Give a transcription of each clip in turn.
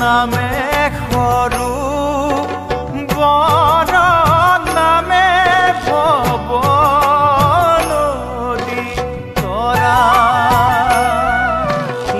নামে সৰু বৰ নামে ভৱ নদী তৰা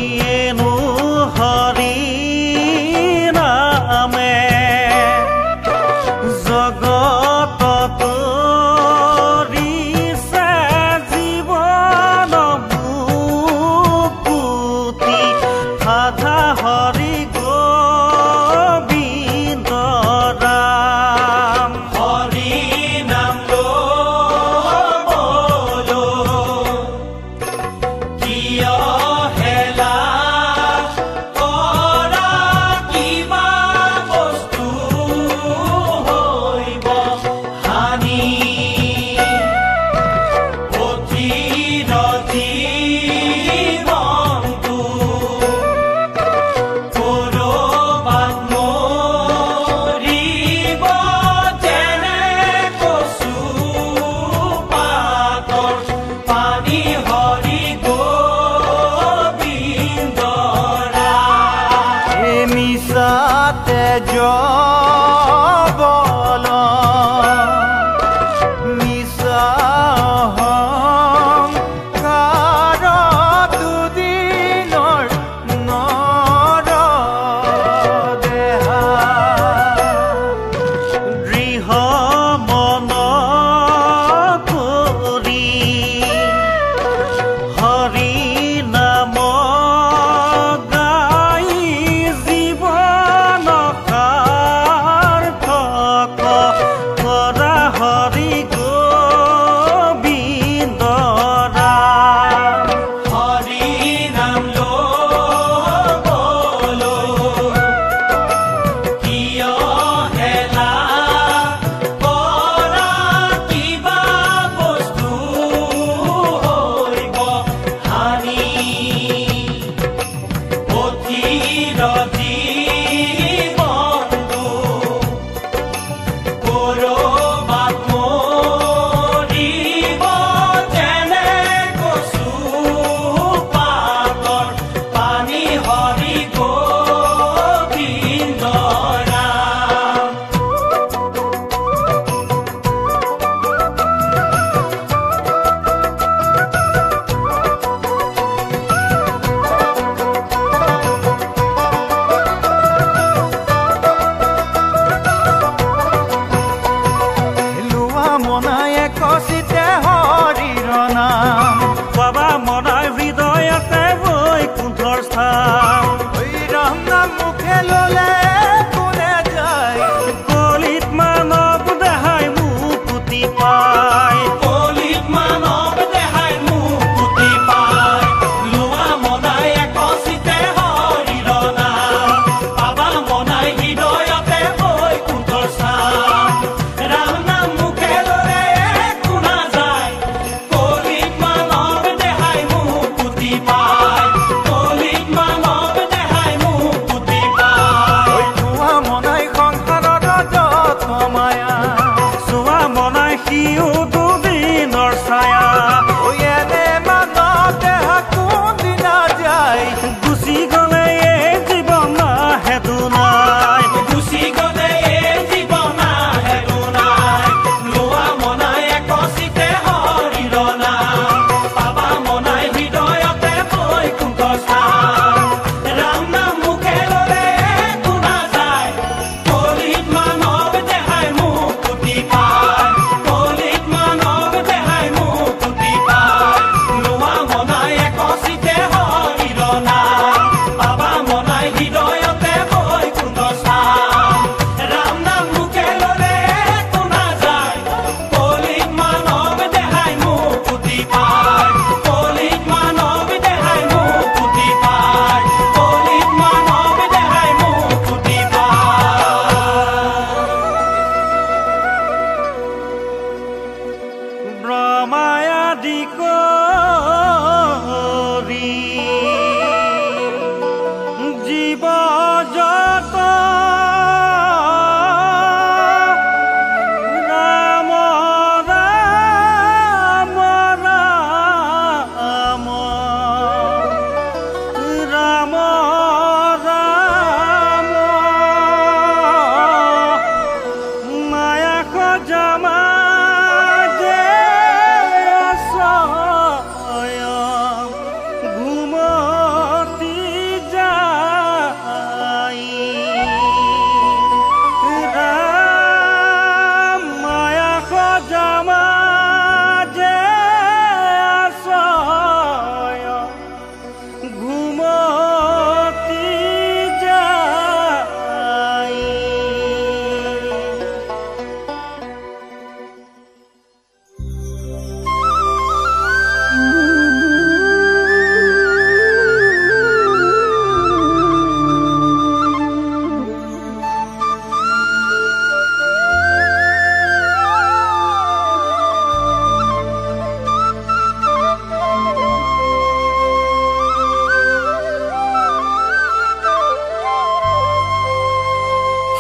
ইয়েনো হৰি নামে জগতত ৰিছে জীৱন বুকুতি সাধা হৰি গোবিন্দ ৰাম হৰি নাম ল'বলো কিয় হেলা কৰা কিবা বস্তু হৈব হানি অধীৰ জীৱনটো কৰবাত মৰিব যেনে কচু পাতৰ পানী হৰি গোবিন্দ ৰাম মিছাতে জবল মিছা অহংকাৰ দুদিনৰ নৰ দেহা দৃঢ় মন কৰি হৰি নাম গাই জীৱন সাৰ্থক কৰা হৰি গোবিন্দ ৰাম হৰি নাম ল'বলো কিয় হেলা কৰা কিবা বস্তু হৈব হানি অধীৰ জীৱনটো কৰবাত মৰিব যেনে কচু পাতৰ পানী হৰি গোবিন্দ ৰাম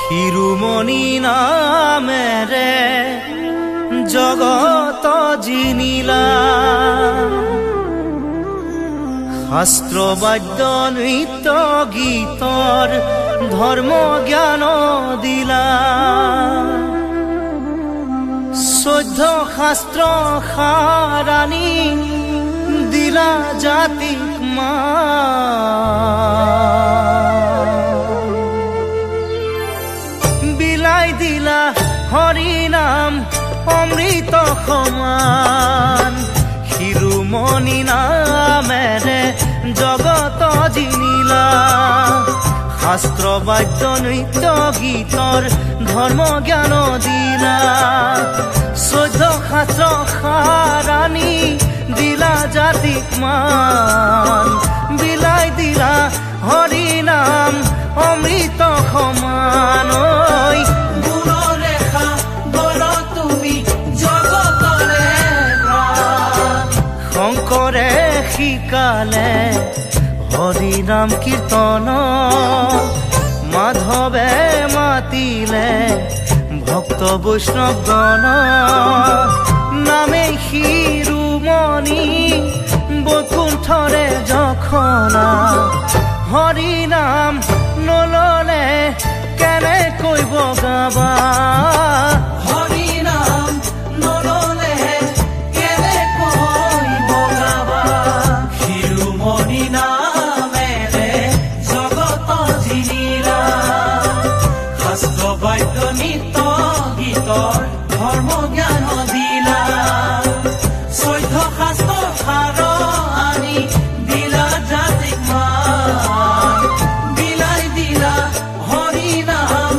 শিৰোমণি নামেৰে জগত জিনিলা শাস্ত্ৰ বাদ্য নৃত্য গীতৰ ধৰ্ম জ্ঞান দিলা 14 শাস্ত্ৰ সাৰাণী দিলা জাতিক বিলাই দিলা হৰি নাম অমৃত সমান শিৰোমণি নামেৰে জগত জিনিলা শাস্ত্ৰ বাদ্য নৃত্য গীতৰ ধৰ্ম জ্ঞান দিলা 14 শাস্ত্ৰ সাৰাণী দিলা জাতিক মান বিলাই দিলা হৰি নাম অমৃত সমান গুণৰেখা বৰ তুমি জগতৰে শংকৰে শিকালে হৰি নাম কীৰ্তন মাধৱে মাতিলে ভক্ত বৈষ্ণৱ গণ নামে শিৰোমণি বৈকুণ্ঠৰে জখনা হৰি নাম নললে কেনেকৈ বগাবা হৰি নাম নললে কেনেকৈ বগাবা শিৰোমণি নামেৰে জগত জিনিলা শাস্ত্ৰ বাদ্য নৃত্য গীতৰ ধৰ্ম জ্ঞান দিলা 14 শাস্ত্ৰ সাৰাণী দিলা জাতিক মান বিলাই দিলা হৰি নাম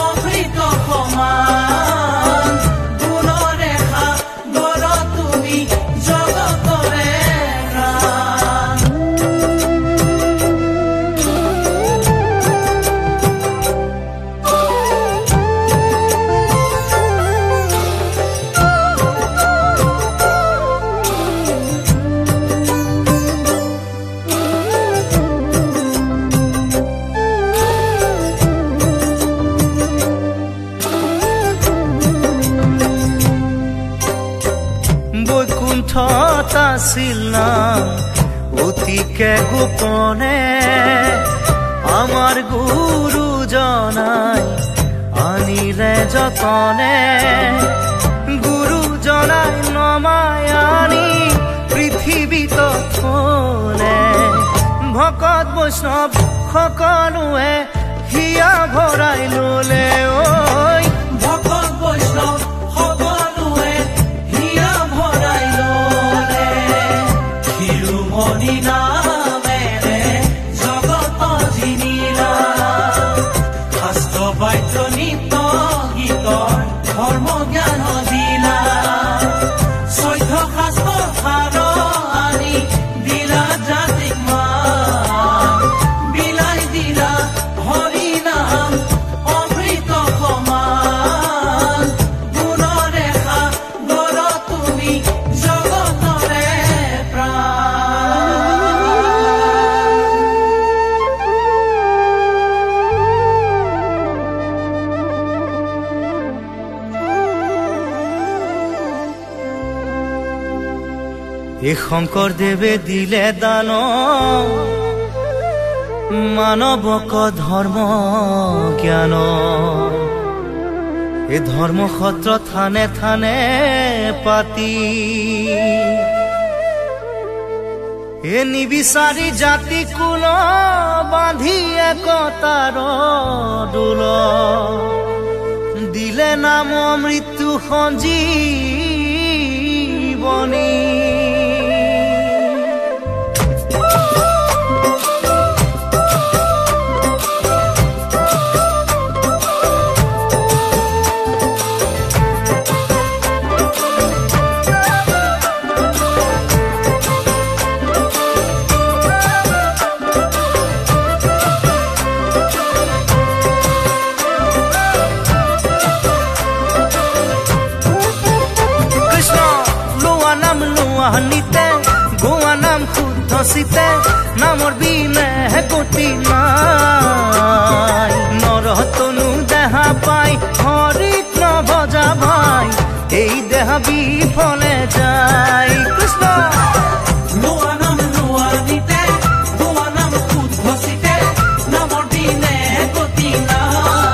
অমৃত সমান গুণৰেখা বৰ তুমি জগতৰে বৈকুণ্ঠত আছিল নাম অতিকে গোপনে আমাৰ গুৰুজনাই আনিলে যতনে গুৰুজনাই নমাই আনি পৃথিৱীত থলে ভকত বৈষ্ণৱ সকলোৱে হিয়া ভৰাই ললে ভকত বৈষ্ণৱ সকলোৱে হিয়া ভৰাই ললে শিৰোমণি নামেৰে জগত জিনিলা শাস্ত্ৰ বাদ্য নৃত্য গীতৰ ধৰ্ম জ্ঞান দিলা 14 শাস্ত্ৰ সাৰাণী দিলা জাতিক মান বিলাই দিলা হৰি নাম অমৃত সমান গুণৰেখা বৰ তুমি জগতৰে এই শংকৰদেৱে দিলে দান মানৱক ধৰ্ম জ্ঞান এই ধৰ্ম সত্ৰ থানে থানে পাতি এ নিবিচাৰি জাতি কুল বান্ধি একতাৰ দোল দিলে নাম মৃত্যু সঞ্জীৱনী নিতে গোৱা নাম শুদ্ধ চিতে নামৰ বিনে গতি নাই নৰতনু দেহ পাই হৰিক নভজা ভাই এই দেহ বিফলে যায় কৃষ্ণ লোৱা নাম লোৱানিতে গোৱা নাম উদ্ভসিতে নামৰ দিনে গতি নাই